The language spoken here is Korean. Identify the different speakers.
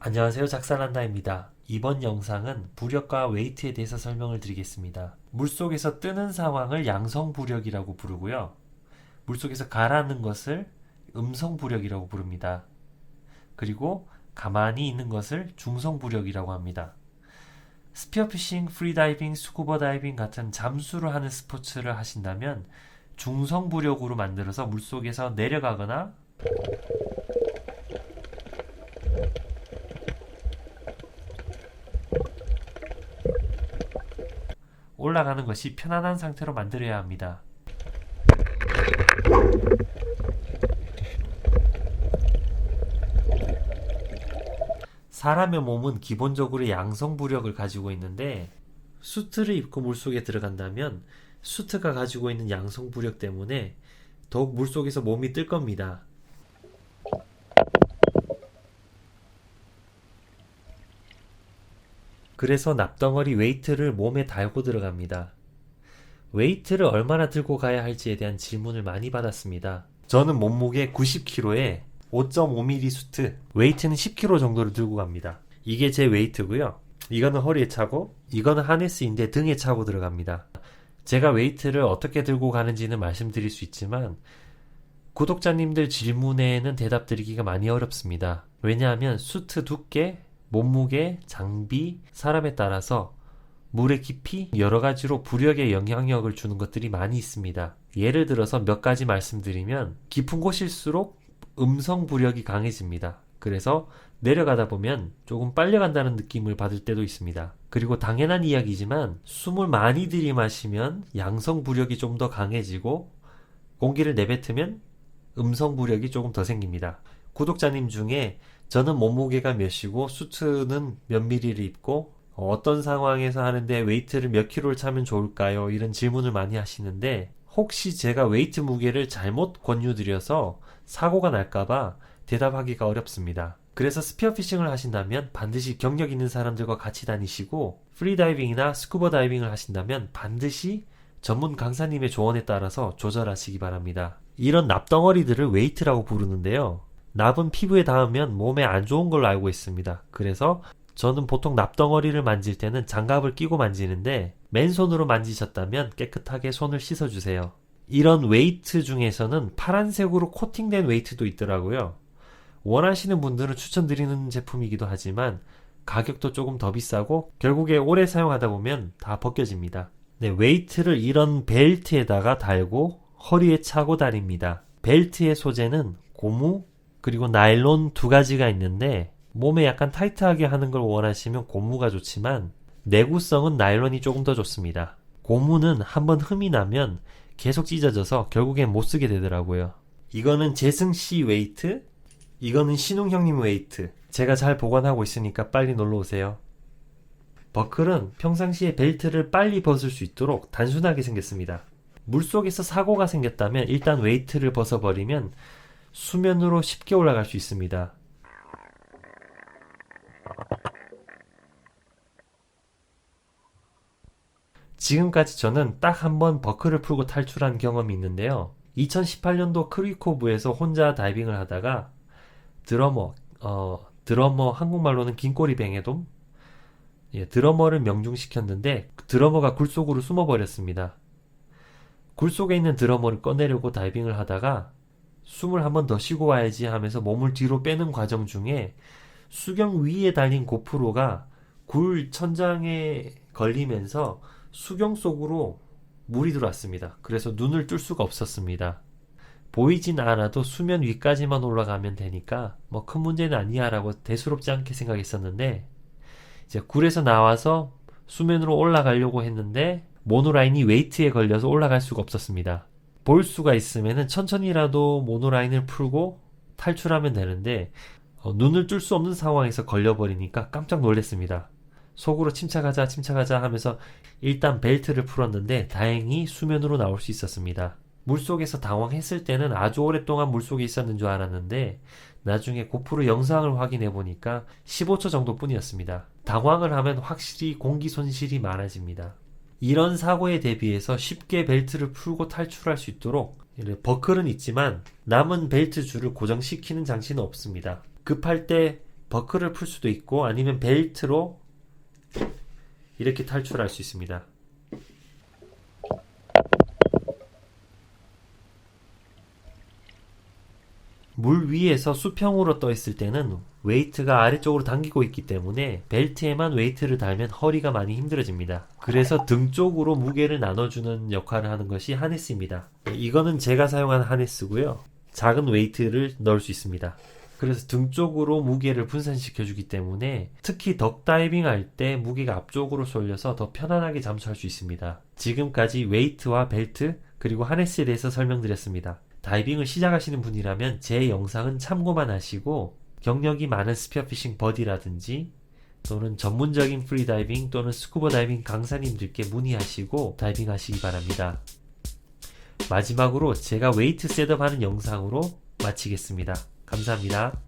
Speaker 1: 안녕하세요, 작살난다입니다. 이번 영상은 부력과 웨이트에 대해서 설명을 드리겠습니다. 물속에서 뜨는 상황을 양성부력이라고 부르고요. 물속에서 가라앉는 것을 음성부력이라고 부릅니다. 그리고 가만히 있는 것을 중성부력이라고 합니다. 스피어피싱, 프리다이빙, 스쿠버 다이빙 같은 잠수를 하는 스포츠를 하신다면 중성부력으로 만들어서 물속에서 내려가거나 올라가는 것이 편안한 상태로 만들어야 합니다. 사람의 몸은 기본적으로 양성부력을 가지고 있는데 수트를 입고 물속에 들어간다면 수트가 가지고 있는 양성부력 때문에 더욱 물속에서 몸이 뜰 겁니다. 그래서 납덩어리 웨이트를 몸에 달고 들어갑니다. 웨이트를 얼마나 들고 가야 할지에 대한 질문을 많이 받았습니다. 저는 몸무게 90kg에 5.5mm 수트, 웨이트는 10kg 정도를 들고 갑니다. 이게 제 웨이트고요. 이거는 허리에 차고, 이거는 하네스인데 등에 차고 들어갑니다. 제가 웨이트를 어떻게 들고 가는지는 말씀드릴 수 있지만 구독자님들 질문에는 대답 드리기가 많이 어렵습니다. 왜냐하면 수트 두께, 몸무게, 장비, 사람에 따라서 물의 깊이, 여러 가지로 부력에 영향력을 주는 것들이 많이 있습니다. 예를 들어서 몇 가지 말씀드리면 깊은 곳일수록 음성 부력이 강해집니다. 그래서 내려가다 보면 조금 빨리 간다는 느낌을 받을 때도 있습니다. 그리고 당연한 이야기지만 숨을 많이 들이마시면 양성 부력이 좀 더 강해지고 공기를 내뱉으면 음성 부력이 조금 더 생깁니다. 구독자님 중에 저는 몸무게가 몇이고 수트는 몇 미리를 입고 어떤 상황에서 하는데 웨이트를 몇 킬로를 차면 좋을까요? 이런 질문을 많이 하시는데 혹시 제가 웨이트 무게를 잘못 권유드려서 사고가 날까봐 대답하기가 어렵습니다. 그래서 스피어피싱을 하신다면 반드시 경력 있는 사람들과 같이 다니시고 프리다이빙이나 스쿠버 다이빙을 하신다면 반드시 전문 강사님의 조언에 따라서 조절하시기 바랍니다. 이런 납덩어리들을 웨이트라고 부르는데요. 납은 피부에 닿으면 몸에 안 좋은 걸로 알고 있습니다. 그래서 저는 보통 납덩어리를 만질 때는 장갑을 끼고 만지는데 맨손으로 만지셨다면 깨끗하게 손을 씻어주세요. 이런 웨이트 중에서는 파란색으로 코팅된 웨이트도 있더라고요. 원하시는 분들은 추천드리는 제품이기도 하지만 가격도 조금 더 비싸고 결국에 오래 사용하다 보면 다 벗겨집니다. 네, 웨이트를 이런 벨트에다가 달고 허리에 차고 다닙니다. 벨트의 소재는 고무 그리고 나일론 두 가지가 있는데 몸에 약간 타이트하게 하는 걸 원하시면 고무가 좋지만 내구성은 나일론이 조금 더 좋습니다. 고무는 한번 흠이 나면 계속 찢어져서 결국엔 못 쓰게 되더라고요. 이거는 재승씨 웨이트, 이거는 신웅형님 웨이트. 제가 잘 보관하고 있으니까 빨리 놀러 오세요. 버클은 평상시에 벨트를 빨리 벗을 수 있도록 단순하게 생겼습니다. 물속에서 사고가 생겼다면 일단 웨이트를 벗어버리면 수면으로 쉽게 올라갈 수 있습니다. 지금까지 저는 딱 한 번 버클을 풀고 탈출한 경험이 있는데요. 2018년도 크리코브에서 혼자 다이빙을 하다가 드러머 한국말로는 긴꼬리 뱅에돔? 드러머를 명중시켰는데 드러머가 굴 속으로 숨어버렸습니다. 굴 속에 있는 드러머를 꺼내려고 다이빙을 하다가 숨을 한 번 더 쉬고 와야지 하면서 몸을 뒤로 빼는 과정 중에 수경 위에 달린 고프로가 굴 천장에 걸리면서 수경 속으로 물이 들어왔습니다. 그래서 눈을 뜰 수가 없었습니다. 보이진 않아도 수면 위까지만 올라가면 되니까 뭐 큰 문제는 아니야 라고 대수롭지 않게 생각했었는데 이제 굴에서 나와서 수면으로 올라가려고 했는데 모노라인이 웨이트에 걸려서 올라갈 수가 없었습니다. 볼 수가 있으면 천천히라도 모노라인을 풀고 탈출하면 되는데 눈을 뜰 수 없는 상황에서 걸려버리니까 깜짝 놀랐습니다. 속으로 침착하자 하면서 일단 벨트를 풀었는데 다행히 수면으로 나올 수 있었습니다. 물속에서 당황했을 때는 아주 오랫동안 물속에 있었는 줄 알았는데 나중에 고프로 영상을 확인해 보니까 15초 정도뿐이었습니다. 당황을 하면 확실히 공기 손실이 많아집니다. 이런 사고에 대비해서 쉽게 벨트를 풀고 탈출할 수 있도록 버클은 있지만 남은 벨트 줄을 고정시키는 장치는 없습니다. 급할 때 버클을 풀 수도 있고 아니면 벨트로 이렇게 탈출할 수 있습니다. 물 위에서 수평으로 떠 있을 때는 웨이트가 아래쪽으로 당기고 있기 때문에 벨트에만 웨이트를 달면 허리가 많이 힘들어집니다. 그래서 등 쪽으로 무게를 나눠주는 역할을 하는 것이 하네스입니다. 이거는 제가 사용한 하네스고요. 작은 웨이트를 넣을 수 있습니다. 그래서 등 쪽으로 무게를 분산시켜 주기 때문에 특히 덕다이빙 할 때 무게가 앞쪽으로 쏠려서 더 편안하게 잠수할 수 있습니다. 지금까지 웨이트와 벨트 그리고 하네스에 대해서 설명드렸습니다. 다이빙을 시작하시는 분이라면 제 영상은 참고만 하시고 경력이 많은 스피어피싱 버디라든지 또는 전문적인 프리다이빙 또는 스쿠버 다이빙 강사님들께 문의하시고 다이빙 하시기 바랍니다. 마지막으로 제가 웨이트 셋업 하는 영상으로 마치겠습니다. 감사합니다.